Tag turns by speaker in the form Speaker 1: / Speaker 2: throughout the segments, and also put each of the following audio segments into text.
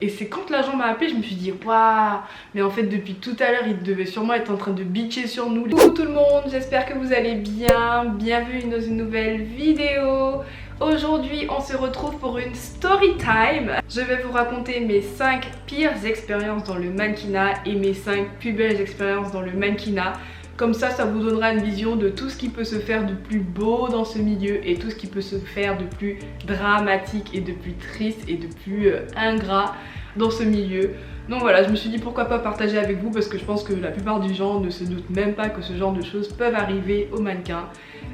Speaker 1: Et c'est quand l'agent m'a appelé, je me suis dit waouh, mais en fait depuis tout à l'heure il devait sûrement être en train de bitcher sur nous. Coucou tout le monde, j'espère que vous allez bien, bienvenue dans une nouvelle vidéo. Aujourd'hui on se retrouve pour une story time. Je vais vous raconter mes 5 pires expériences dans le mannequinat et mes 5 plus belles expériences dans le mannequinat. Comme ça vous donnera une vision de tout ce qui peut se faire de plus beau dans ce milieu et tout ce qui peut se faire de plus dramatique et de plus triste et de plus ingrat dans ce milieu. Donc voilà, je me suis dit pourquoi pas partager avec vous parce que je pense que la plupart des gens ne se doutent même pas que ce genre de choses peuvent arriver aux mannequins.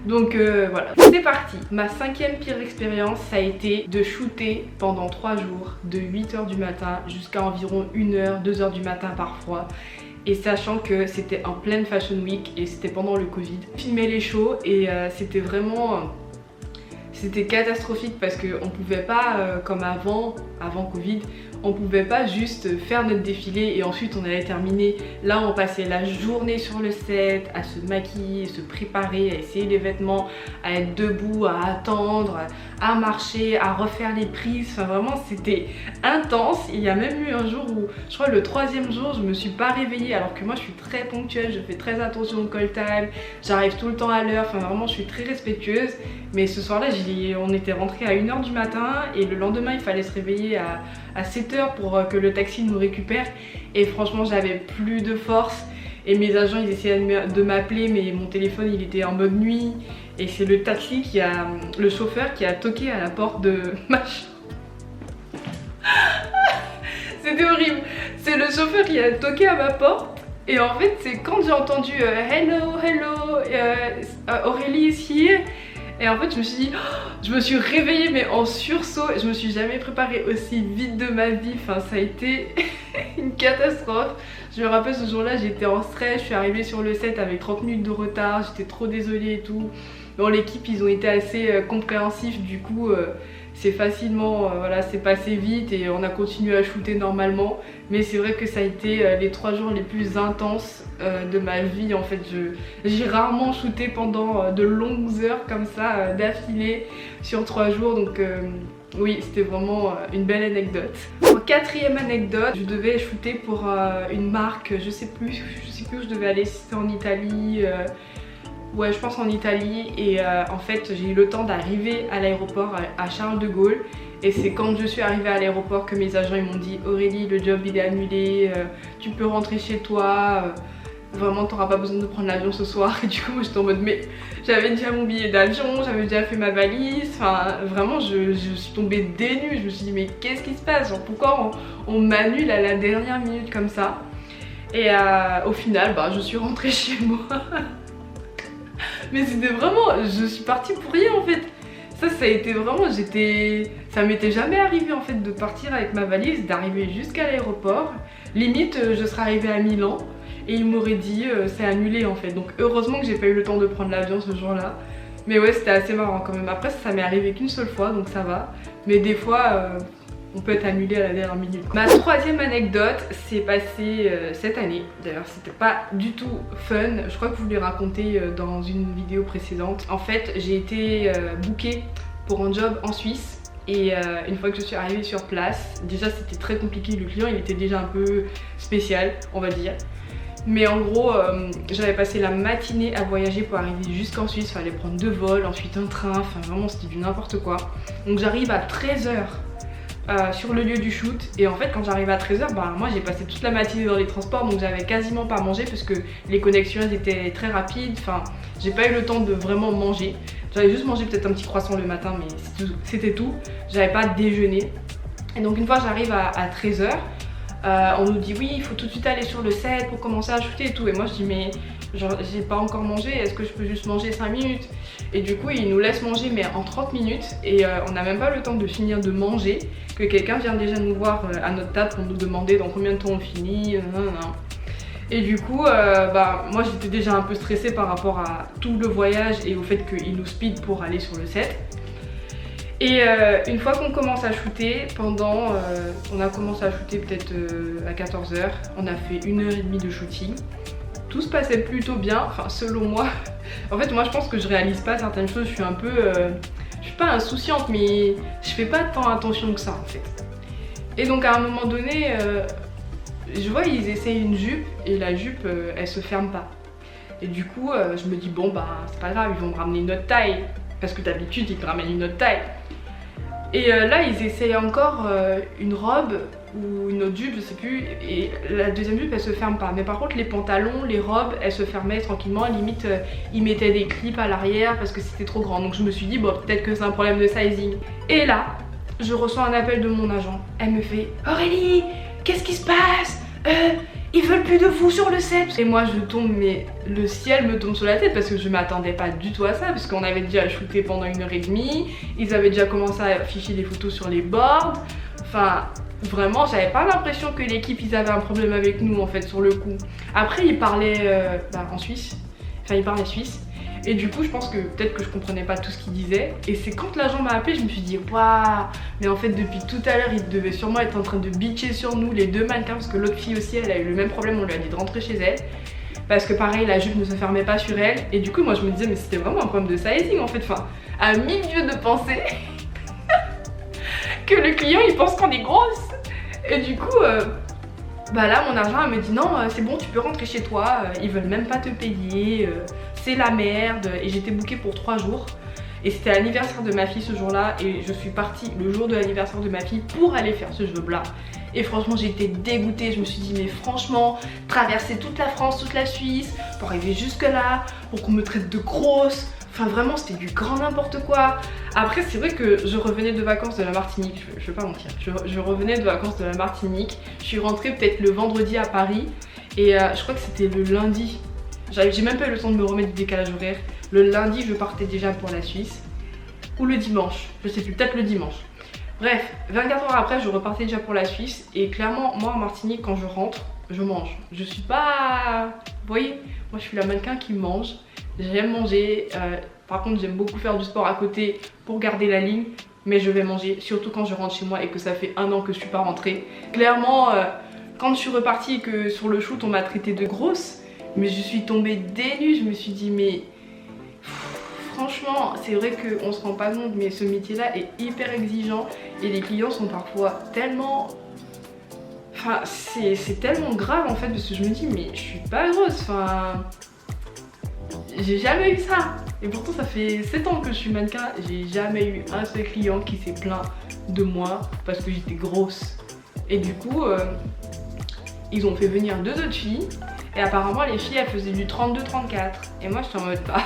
Speaker 1: Donc voilà, c'est parti. Ma 5e pire expérience, ça a été de shooter pendant 3 jours, de 8h du matin jusqu'à environ 1h, 2h du matin parfois. Et sachant que c'était en pleine Fashion Week et c'était pendant le Covid. Filmer les shows et c'était vraiment... C'était catastrophique parce qu'on pouvait pas, comme avant Covid, on pouvait pas juste faire notre défilé et ensuite on allait terminer. Là on passait la journée sur le set à se maquiller, se préparer, à essayer les vêtements, à être debout, à attendre, à marcher, à refaire les prises. Enfin vraiment c'était intense. Il y a même eu un jour où, je crois le 3e jour, je me suis pas réveillée alors que moi je suis très ponctuelle, je fais très attention au call time, j'arrive tout le temps à l'heure, enfin vraiment je suis très respectueuse. Mais ce soir là on était rentré à 1h du matin et le lendemain il fallait se réveiller à 7h pour que le taxi nous récupère et franchement j'avais plus de force et mes agents ils essayaient de m'appeler mais mon téléphone il était en mode nuit et c'est le taxi le chauffeur qui a toqué à la porte de ma chambre. C'était horrible, c'est le chauffeur qui a toqué à ma porte et en fait c'est quand j'ai entendu hello Aurélie is here. Et en fait je me suis dit, je me suis réveillée mais en sursaut, je me suis jamais préparée aussi vite de ma vie, enfin ça a été une catastrophe. Je me rappelle ce jour-là, j'étais en stress, je suis arrivée sur le set avec 30 minutes de retard, j'étais trop désolée et tout. Bon l'équipe ils ont été assez compréhensifs, du coup c'est facilement, voilà c'est passé vite et on a continué à shooter normalement. Mais c'est vrai que ça a été les 3 jours les plus intenses de ma vie en fait. J'ai rarement shooté pendant de longues heures comme ça d'affilée sur 3 jours donc oui c'était vraiment une belle anecdote. En 4e anecdote, je devais shooter pour une marque, je sais plus où je devais aller, si c'était en Italie. Ouais je pense en Italie et en fait j'ai eu le temps d'arriver à l'aéroport à Charles de Gaulle et c'est quand je suis arrivée à l'aéroport que mes agents ils m'ont dit Aurélie le job il est annulé, tu peux rentrer chez toi, vraiment t'auras pas besoin de prendre l'avion ce soir. Et du coup moi j'étais en mode mais j'avais déjà mon billet d'avion, j'avais déjà fait ma valise, enfin vraiment je suis tombée dénue, je me suis dit mais qu'est-ce qui se passe, genre pourquoi on m'annule à la dernière minute comme ça. Et au final je suis rentrée chez moi. Mais c'était vraiment, je suis partie pour rien en fait. Ça a été vraiment, ça m'était jamais arrivé en fait de partir avec ma valise, d'arriver jusqu'à l'aéroport. Limite je serais arrivée à Milan et ils m'auraient dit c'est annulé en fait. Donc heureusement que j'ai pas eu le temps de prendre l'avion ce jour-là. Mais ouais c'était assez marrant quand même. Après ça m'est arrivé qu'une seule fois donc ça va. Mais des fois on peut être annulé à la dernière minute. Ma 3e anecdote s'est passée cette année. D'ailleurs c'était pas du tout fun. Je crois que je vous l'ai raconté dans une vidéo précédente. En fait j'ai été bookée pour un job en Suisse. Et une fois que je suis arrivée sur place, déjà c'était très compliqué. Le client il était déjà un peu spécial on va dire. Mais en gros j'avais passé la matinée à voyager pour arriver jusqu'en Suisse. Il fallait prendre 2 vols, ensuite un train. Enfin vraiment c'était du n'importe quoi. Donc j'arrive à 13h sur le lieu du shoot et en fait quand j'arrive à 13h moi j'ai passé toute la matinée dans les transports donc j'avais quasiment pas mangé parce que les connexions étaient très rapides, enfin j'ai pas eu le temps de vraiment manger. J'avais juste mangé peut-être un petit croissant le matin mais c'était tout, j'avais pas déjeuné. Et donc une fois j'arrive à 13h on nous dit oui il faut tout de suite aller sur le set pour commencer à shooter et tout et moi je dis mais genre j'ai pas encore mangé, est-ce que je peux juste manger 5 minutes? Et du coup ils nous laissent manger mais en 30 minutes et on n'a même pas le temps de finir de manger que quelqu'un vient déjà nous voir à notre table pour nous demander dans combien de temps on finit. Et du coup moi j'étais déjà un peu stressée par rapport à tout le voyage et au fait qu'ils nous speed pour aller sur le set. Et une fois qu'on commence à shooter, on a commencé à shooter peut-être à 14h, on a fait 1h30 de shooting. Tout se passait plutôt bien, enfin selon moi. En fait moi je pense que je réalise pas certaines choses, je suis un peu... je suis pas insouciante mais je fais pas tant attention que ça en fait. Et donc à un moment donné, je vois ils essayent une jupe et la jupe elle se ferme pas. Et du coup je me dis bon bah c'est pas grave, ils vont me ramener une autre taille. Parce que d'habitude ils te ramènent une autre taille. Et là ils essayent encore une robe ou une autre jupe, je sais plus. Et la deuxième jupe elle se ferme pas. Mais par contre les pantalons, les robes elles se fermaient tranquillement. Limite ils mettaient des clips à l'arrière parce que c'était trop grand. Donc je me suis dit bon peut-être que c'est un problème de sizing. Et là je reçois un appel de mon agent. Elle me fait Aurélie, qu'est-ce qui se passe? Ils veulent plus de vous sur le set. Et moi je tombe, mais le ciel me tombe sur la tête parce que je m'attendais pas du tout à ça. Parce qu'on avait déjà shooté pendant 1h30. Ils avaient déjà commencé à afficher des photos sur les boards. Enfin vraiment j'avais pas l'impression que l'équipe ils avaient un problème avec nous en fait sur le coup. Après ils parlaient en Suisse. Enfin ils parlaient suisse. Et du coup je pense que peut-être que je comprenais pas tout ce qu'il disait. Et c'est quand l'agent m'a appelé je me suis dit waouh. Mais en fait depuis tout à l'heure il devait sûrement être en train de bitcher sur nous les deux mannequins. Parce que l'autre fille aussi elle a eu le même problème, on lui a dit de rentrer chez elle. Parce que pareil la jupe ne se fermait pas sur elle. Et du coup moi je me disais mais c'était vraiment un problème de sizing en fait. Enfin à milieu de penser que le client il pense qu'on est grosse. Et du coup bah là mon agent elle me dit non c'est bon tu peux rentrer chez toi, ils veulent même pas te payer, c'est la merde. Et j'étais bookée pour 3 jours et c'était l'anniversaire de ma fille ce jour là et je suis partie le jour de l'anniversaire de ma fille pour aller faire ce job là. Et franchement j'étais dégoûtée, je me suis dit mais franchement traverser toute la France, toute la Suisse pour arriver jusque là, pour qu'on me traite de grosse. Enfin vraiment c'était du grand n'importe quoi. Après c'est vrai que je revenais de vacances de la Martinique, je vais pas mentir, je revenais de vacances de la Martinique. Je suis rentrée peut-être le vendredi à Paris et je crois que c'était le lundi. J'ai même pas eu le temps de me remettre du décalage horaire. Le lundi je partais déjà pour la Suisse. Ou le dimanche, je sais plus, peut-être le dimanche. Bref, 24 heures après je repartais déjà pour la Suisse. Et clairement moi en Martinique quand je rentre, je mange. Je suis pas... Vous voyez, moi je suis la mannequin qui mange. J'aime manger, par contre j'aime beaucoup faire du sport à côté pour garder la ligne. Mais je vais manger, surtout quand je rentre chez moi et que ça fait 1 an que je suis pas rentrée. Clairement, quand je suis repartie et que sur le shoot on m'a traité de grosse, mais je suis tombée des nues, je me suis dit mais... Franchement, c'est vrai qu'on se rend pas compte, mais ce métier-là est hyper exigeant et les clients sont parfois tellement... Enfin, c'est tellement grave en fait parce que je me dis mais je suis pas grosse, enfin... J'ai jamais eu ça. Et pourtant ça fait 7 ans que je suis mannequin, j'ai jamais eu un seul client qui s'est plaint de moi parce que j'étais grosse. Et du coup, ils ont fait venir 2 autres filles et apparemment les filles elles faisaient du 32-34. Et moi j'étais en mode bah...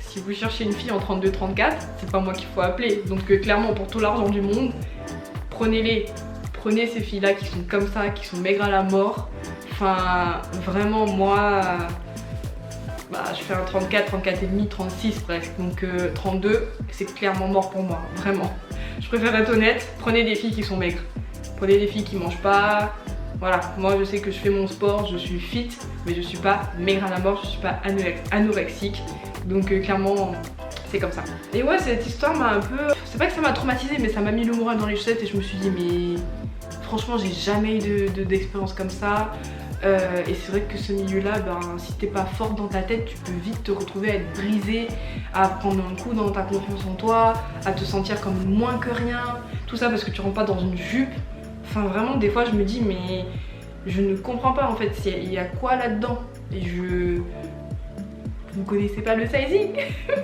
Speaker 1: Si vous cherchez une fille en 32-34, c'est pas moi qu'il faut appeler. Donc clairement pour tout l'argent du monde, prenez-les. Prenez ces filles là qui sont comme ça, qui sont maigres à la mort. Enfin vraiment moi, bah, je fais un 34, 34 et demi, 36 presque. Donc 32 c'est clairement mort pour moi, vraiment. Je préfère être honnête, prenez des filles qui sont maigres. Prenez des filles qui mangent pas. Voilà, moi je sais que je fais mon sport, je suis fit, mais je suis pas maigre à la mort, je suis pas anorexique. Donc clairement c'est comme ça. Et ouais cette histoire m'a un peu... C'est pas que ça m'a traumatisée mais ça m'a mis le moral dans les chaussettes et je me suis dit mais franchement j'ai jamais eu d'expérience comme ça. Et c'est vrai que ce milieu là, ben, si t'es pas forte dans ta tête tu peux vite te retrouver à être brisée, à prendre un coup dans ta confiance en toi, à te sentir comme moins que rien. Tout ça parce que tu rentres pas dans une jupe. Enfin vraiment des fois je me dis mais je ne comprends pas en fait il y a quoi là-dedans. Et vous connaissez pas le sizing.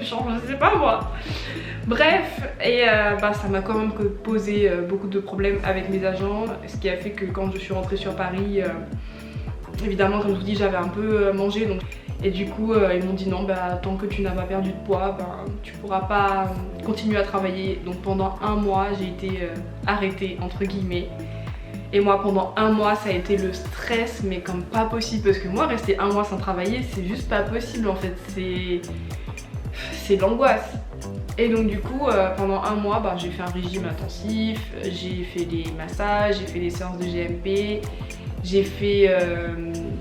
Speaker 1: Genre je sais pas moi. Bref, et bah, ça m'a quand même posé beaucoup de problèmes avec mes agents. Ce qui a fait que quand je suis rentrée sur Paris, évidemment comme je vous dis j'avais un peu mangé donc... Et du coup ils m'ont dit non bah tant que tu n'as pas perdu de poids bah, tu pourras pas continuer à travailler. Donc pendant 1 mois j'ai été arrêtée entre guillemets. Et moi pendant 1 mois ça a été le stress mais comme pas possible. Parce que moi rester 1 mois sans travailler c'est juste pas possible en fait. C'est l'angoisse. Et donc du coup pendant 1 mois bah, j'ai fait un régime intensif. J'ai fait des massages, j'ai fait des séances de GMP. J'ai fait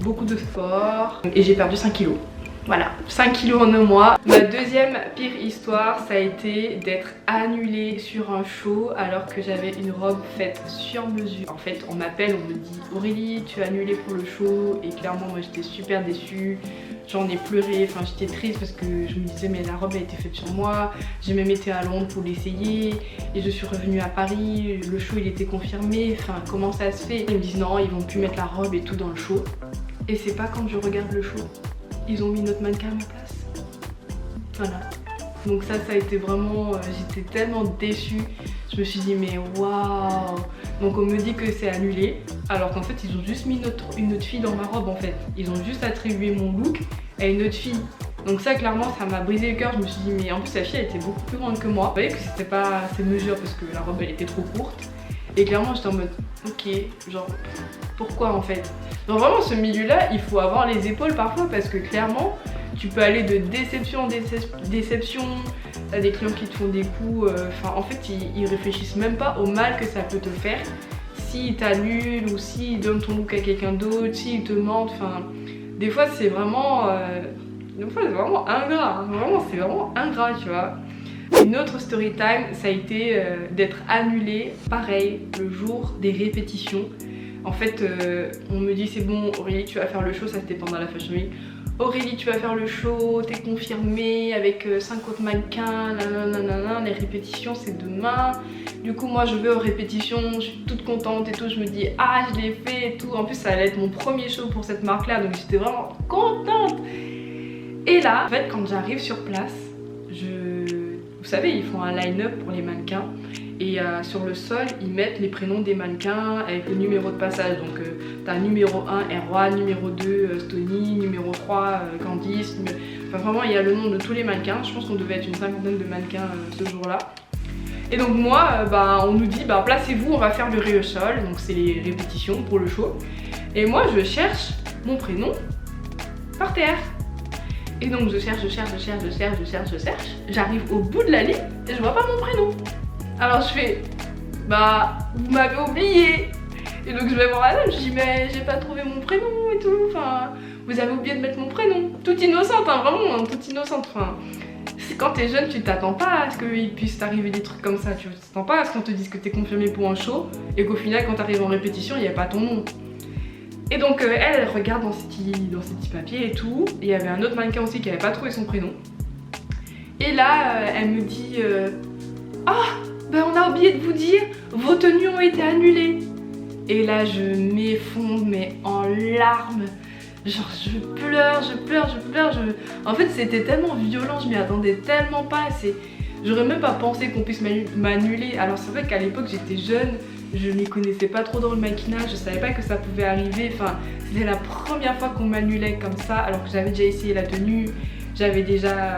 Speaker 1: beaucoup de sport. Et j'ai perdu 5 kilos. Voilà, 5 kilos en un mois. Ma deuxième pire histoire, ça a été d'être annulée sur un show alors que j'avais une robe faite sur mesure. En fait, on m'appelle, on me dit Aurélie, tu es annulée pour le show. Et clairement, moi j'étais super déçue. J'en ai pleuré, enfin j'étais triste parce que je me disais mais la robe a été faite sur moi. J'ai même été à Londres pour l'essayer et je suis revenue à Paris, le show il était confirmé, enfin comment ça se fait? Ils me disent non, ils vont plus mettre la robe et tout dans le show. Et c'est pas quand je regarde le show, ils ont mis notre mannequin à ma place. Voilà. Donc ça a été vraiment, j'étais tellement déçue. Je me suis dit mais waouh. Donc on me dit que c'est annulé, alors qu'en fait ils ont juste mis une autre fille dans ma robe en fait. Ils ont juste attribué mon look à une autre fille. Donc ça clairement ça m'a brisé le cœur. Je me suis dit mais en plus la fille elle était beaucoup plus grande que moi. Vous voyez que c'était pas ses mesures parce que la robe elle était trop courte. Et clairement j'étais en mode ok, genre pourquoi en fait? Donc vraiment ce milieu là il faut avoir les épaules parfois parce que clairement tu peux aller de déception en déception, t'as des clients qui te font des coups, enfin en fait ils réfléchissent même pas au mal que ça peut te faire s'ils t'annulent ou s'ils donnent ton look à quelqu'un d'autre, s'ils te mentent, enfin des fois c'est vraiment ingrat, hein. Vraiment c'est vraiment ingrat tu vois. Une autre story time ça a été d'être annulée, pareil, le jour des répétitions. En fait on me dit c'est bon Aurélie tu vas faire le show, ça c'était pendant la Fashion Week. Aurélie tu vas faire le show, t'es confirmée avec 5 autres mannequins, nanana, les répétitions c'est demain. Du coup moi je vais aux répétitions, je suis toute contente et tout, je me dis ah je l'ai fait et tout. En plus ça allait être mon premier show pour cette marque là, donc j'étais vraiment contente. Et là en fait quand j'arrive sur place, vous savez ils font un line-up pour les mannequins. Et sur le sol, ils mettent les prénoms des mannequins avec le numéro de passage. Donc t'as numéro 1 Erwan, numéro 2 Stony, numéro 3 Candice. Enfin vraiment il y a le nom de tous les mannequins. Je pense qu'on devait être une cinquantaine de mannequins ce jour-là. Et donc moi, on nous dit placez-vous, on va faire le rehearsal. Donc c'est les répétitions pour le show. Et moi je cherche mon prénom par terre. Et donc je cherche. J'arrive au bout de la ligne et je vois pas mon prénom. Alors je fais vous m'avez oublié. Et donc je vais voir la dame, je dis mais j'ai pas trouvé mon prénom et tout, enfin vous avez oublié de mettre mon prénom. Toute innocente hein, vraiment toute innocente. Enfin quand t'es jeune tu t'attends pas à ce qu'il puisse t'arriver des trucs comme ça, tu t'attends pas à ce qu'on te dise que t'es confirmée pour un show et qu'au final quand t'arrives en répétition il n'y a pas ton nom. Et donc elle regarde dans ces petits papiers et tout. Et il y avait un autre mannequin aussi qui avait pas trouvé son prénom. Et là elle me dit on a oublié de vous dire, vos tenues ont été annulées. Et là je m'effondre mais en larmes. Genre je pleure. En fait c'était tellement violent, je m'y attendais tellement pas. J'aurais même pas pensé qu'on puisse m'annuler. Alors c'est vrai qu'à l'époque j'étais jeune, je m'y connaissais pas trop dans le maquillage, je savais pas que ça pouvait arriver. Enfin c'était la première fois qu'on m'annulait comme ça alors que j'avais déjà essayé la tenue, j'avais déjà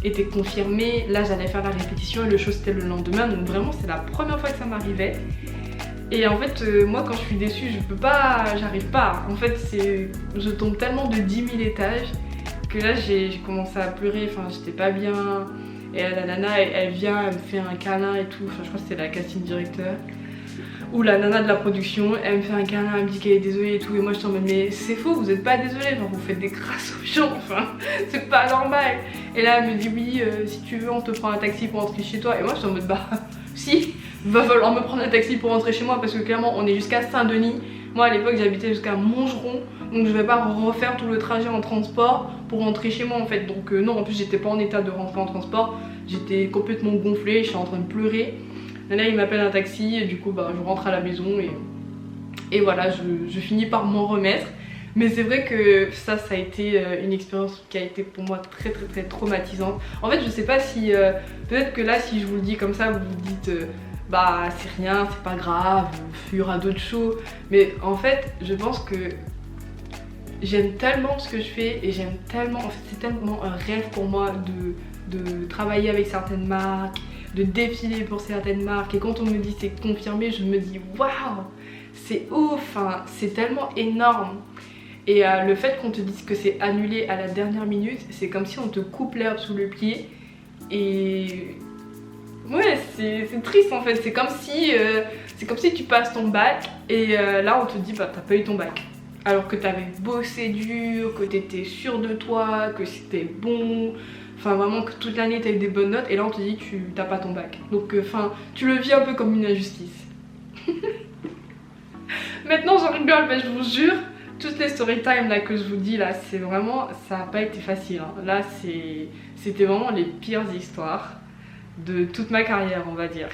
Speaker 1: était confirmée, là j'allais faire la répétition et le show c'était le lendemain, donc vraiment c'est la première fois que ça m'arrivait. Et en fait moi quand je suis déçue j'arrive pas, en fait je tombe tellement de 10 000 étages que là j'ai commencé à pleurer, enfin j'étais pas bien. Et la nana elle vient, elle me fait un câlin et tout, enfin je crois que c'était la casting directeur ou la nana de la production, elle me fait un câlin, elle me dit qu'elle est désolée et tout, et moi je suis en mode mais c'est faux, vous êtes pas désolée, genre vous faites des crasses aux gens, enfin c'est pas normal. Et là elle me dit oui si tu veux on te prend un taxi pour rentrer chez toi, et moi je suis en mode si, va falloir me prendre un taxi pour rentrer chez moi parce que clairement on est jusqu'à Saint-Denis. Moi à l'époque j'habitais jusqu'à Montgeron, donc je vais pas refaire tout le trajet en transport pour rentrer chez moi en fait. Donc non, en plus j'étais pas en état de rentrer en transport, j'étais complètement gonflée, j'étais en train de pleurer. Et là il m'appelle un taxi et du coup je rentre à la maison et voilà, je finis par m'en remettre. Mais c'est vrai que ça a été une expérience qui a été pour moi très traumatisante. En fait je sais pas si, peut-être que là si je vous le dis comme ça vous vous dites c'est rien, c'est pas grave, il y aura d'autres shows. Mais en fait je pense que j'aime tellement ce que je fais et j'aime tellement, en fait c'est tellement un rêve pour moi de travailler avec certaines marques, de défiler pour certaines marques. Et quand on me dit c'est confirmé, je me dis waouh, c'est ouf, hein, c'est tellement énorme. Et le fait qu'on te dise que c'est annulé à la dernière minute, c'est comme si on te coupe l'herbe sous le pied. Et ouais, c'est triste en fait, c'est comme si tu passes ton bac et là on te dit t'as pas eu ton bac. alors que t'avais bossé dur, que t'étais sûr de toi, que c'était bon, enfin vraiment que toute l'année t'as eu des bonnes notes et là on te dit que tu t'as pas ton bac. Donc enfin tu le vis un peu comme une injustice. Maintenant j'en rigole mais je vous jure, toutes les story time là que je vous dis là, c'est vraiment, ça a pas été facile hein. Là c'était vraiment les pires histoires de toute ma carrière on va dire.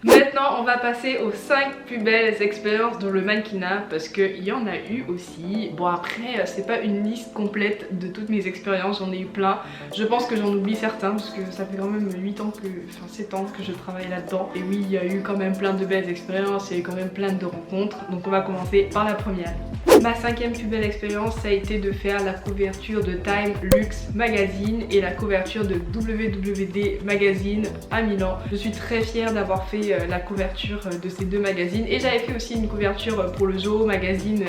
Speaker 1: Maintenant on va passer aux 5 plus belles expériences dans le mannequinat parce qu'il y en a eu aussi. Bon après c'est pas une liste complète de toutes mes expériences, j'en ai eu plein. Je pense que j'en oublie certains parce que ça fait quand même 8 ans enfin 7 ans que je travaille là-dedans. Et oui il y a eu quand même plein de belles expériences, il y a eu quand même plein de rencontres. Donc on va commencer par la première. Ma 5e plus belle expérience ça a été de faire la couverture de Time Luxe Magazine et la couverture de WWD Magazine à Milan. Je suis très fière d'avoir fait la couverture de ces deux magazines et j'avais fait aussi une couverture pour le Zoo Magazine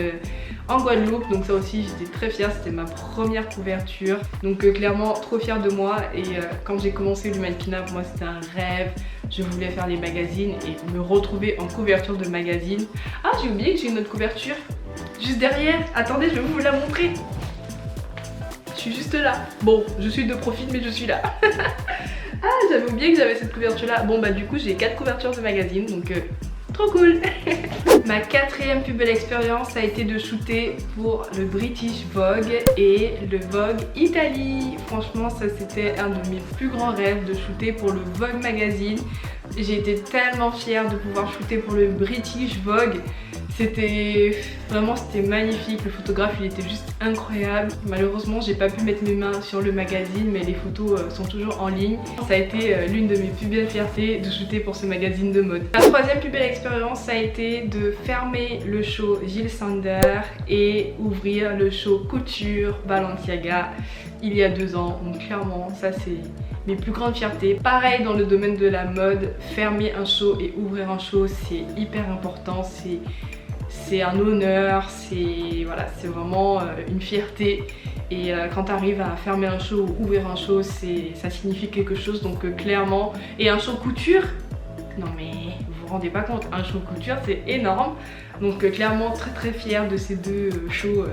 Speaker 1: en Guadeloupe, donc ça aussi j'étais très fière, c'était ma première couverture, donc clairement trop fière de moi. Et quand j'ai commencé le mannequinat, pour moi c'était un rêve, je voulais faire les magazines et me retrouver en couverture de magazine. Ah j'ai oublié que j'ai une autre couverture juste derrière, attendez je vais vous la montrer. Je suis juste là, bon je suis de profil mais je suis là. Ah j'avais oublié que j'avais cette couverture là. Bon bah du coup j'ai 4 couvertures de magazines donc trop cool. Ma 4e plus belle expérience ça a été de shooter pour le British Vogue et le Vogue Italie. Franchement ça c'était un de mes plus grands rêves de shooter pour le Vogue Magazine. J'ai été tellement fière de pouvoir shooter pour le British Vogue. C'était vraiment magnifique, le photographe il était juste incroyable. Malheureusement j'ai pas pu mettre mes mains sur le magazine mais les photos sont toujours en ligne. Ça a été l'une de mes plus belles fiertés de shooter pour ce magazine de mode. La 3e plus belle expérience ça a été de fermer le show Jil Sander et ouvrir le show couture Balenciaga il y a 2 ans. Donc clairement ça c'est mes plus grandes fiertés. Pareil dans le domaine de la mode, fermer un show et ouvrir un show c'est hyper important, c'est un honneur, c'est voilà, c'est vraiment une fierté. Et quand tu arrives à fermer un show ou ouvrir un show, ça signifie quelque chose. Donc clairement, et un show couture, non mais vous vous rendez pas compte, un show couture c'est énorme. Donc clairement très fière de ces deux shows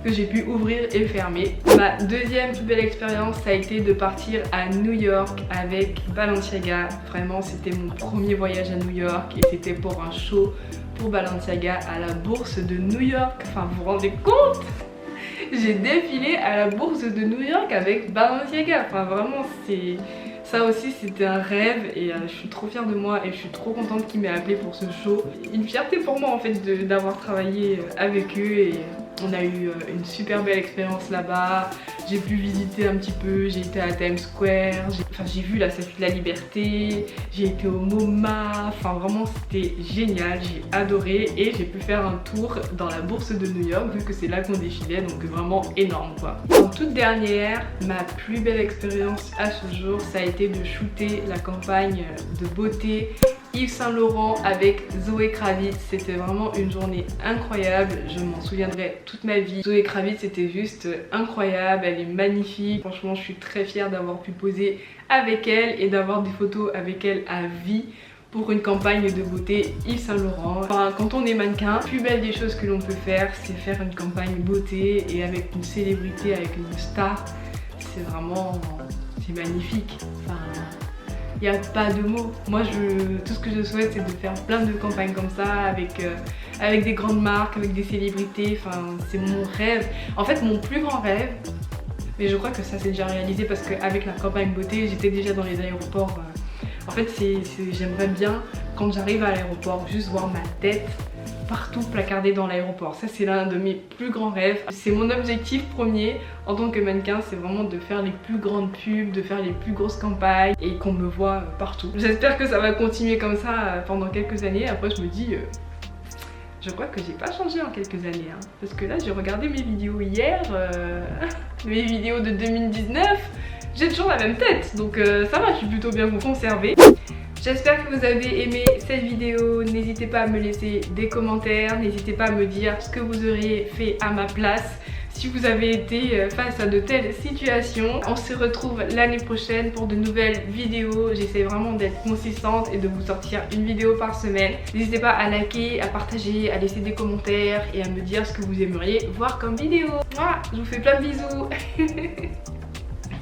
Speaker 1: que j'ai pu ouvrir et fermer. Ma 2e plus belle expérience ça a été de partir à New York avec Balenciaga. Vraiment c'était mon premier voyage à New York et c'était pour un show pour Balenciaga à la bourse de New York. Enfin vous vous rendez compte? J'ai défilé à la bourse de New York avec Balenciaga. Enfin vraiment ça aussi c'était un rêve et je suis trop fière de moi et je suis trop contente qu'il m'ait appelé pour ce show. Une fierté pour moi en fait d'avoir travaillé avec eux et on a eu une super belle expérience là-bas. J'ai pu visiter un petit peu, j'ai été à Times Square, j'ai vu la Statue de la Liberté, j'ai été au MoMA, enfin vraiment c'était génial, j'ai adoré et j'ai pu faire un tour dans la bourse de New York vu que c'est là qu'on défilait, donc vraiment énorme quoi. En toute dernière, ma plus belle expérience à ce jour ça a été de shooter la campagne de beauté Yves Saint Laurent avec Zoé Kravitz. C'était vraiment une journée incroyable, je m'en souviendrai toute ma vie. Zoé Kravitz c'était juste incroyable, elle est magnifique, franchement je suis très fière d'avoir pu poser avec elle et d'avoir des photos avec elle à vie pour une campagne de beauté Yves Saint Laurent. Enfin, quand on est mannequin, la plus belle des choses que l'on peut faire c'est faire une campagne beauté et avec une célébrité, avec une star. C'est vraiment, c'est magnifique. Enfin, il n'y a pas de mots. Moi, tout ce que je souhaite, c'est de faire plein de campagnes comme ça, avec des grandes marques, avec des célébrités. Enfin, c'est mon rêve. En fait, mon plus grand rêve, mais je crois que ça s'est déjà réalisé parce qu'avec la campagne beauté, j'étais déjà dans les aéroports. En fait, j'aimerais bien, quand j'arrive à l'aéroport, juste voir ma tête partout placardée dans l'aéroport. Ça c'est l'un de mes plus grands rêves. C'est mon objectif premier en tant que mannequin, c'est vraiment de faire les plus grandes pubs, de faire les plus grosses campagnes et qu'on me voit partout. J'espère que ça va continuer comme ça pendant quelques années. Après je me dis, je crois que j'ai pas changé en quelques années hein. Parce que là j'ai regardé mes vidéos hier, mes vidéos de 2019, j'ai toujours la même tête. Donc ça va, je suis plutôt bien conservée. J'espère que vous avez aimé cette vidéo, n'hésitez pas à me laisser des commentaires, n'hésitez pas à me dire ce que vous auriez fait à ma place. si vous avez été face à de telles situations. On se retrouve l'année prochaine pour de nouvelles vidéos. J'essaie vraiment d'être consistante et de vous sortir une vidéo par semaine. N'hésitez pas à liker, à partager, à laisser des commentaires et à me dire ce que vous aimeriez voir comme vidéo. Voilà, je vous fais plein de bisous.